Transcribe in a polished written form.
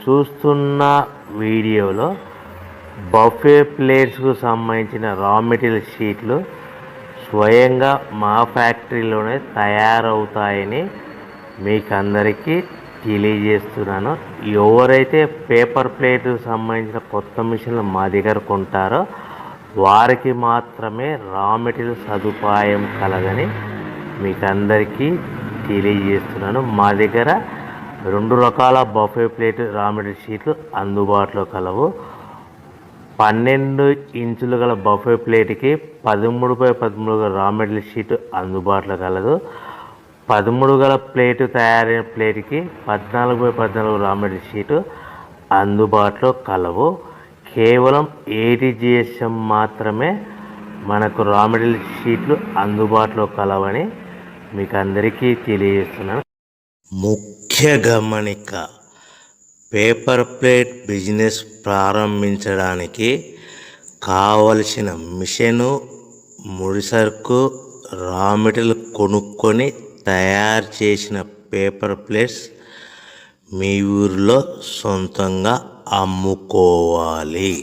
చూస్తున్న వీడియోలో బఫే ప్లేట్స్కు సంబంధించిన రా మెటీరియల్ షీట్లు స్వయంగా మా ఫ్యాక్టరీలోనే తయారవుతాయని మీకు అందరికీ తెలియజేస్తున్నాను. ఎవరైతే పేపర్ ప్లేట్కు సంబంధించిన కొత్త మిషన్లు మా దగ్గర కొంటారో వారికి మాత్రమే రా మెటీరియల్ సదుపాయం కలదని మీకు అందరికీ తెలియజేస్తున్నాను. మా దగ్గర 2 రకాల బఫే ప్లేట్ రా మెటీరియల్ షీట్లు అందుబాటులో కలవు. 12 ఇంచులు గల బఫే ప్లేట్కి 13x13 గల రా మెటీరియల్ షీట్ అందుబాటులో కలదు. 13 గల ప్లేటు తయారైన ప్లేట్కి 14x14 రా మెటీరియల్ షీటు అందుబాటులో కలవు. కేవలం 80 GSM మాత్రమే మనకు రా మెటీరియల్ షీట్లు అందుబాటులో కలవని మీకు అందరికీ తెలియజేస్తున్నాను. ముఖ్య గమనిక: పేపర్ ప్లేట్ బిజినెస్ ప్రారంభించడానికి కావలసిన మిషను, ముడిసరుకు, రా మెటీరియల్ కొనుక్కొని తయారు చేసిన పేపర్ ప్లేట్స్ మీ ఊరిలో సొంతంగా అమ్ముకోవాలి.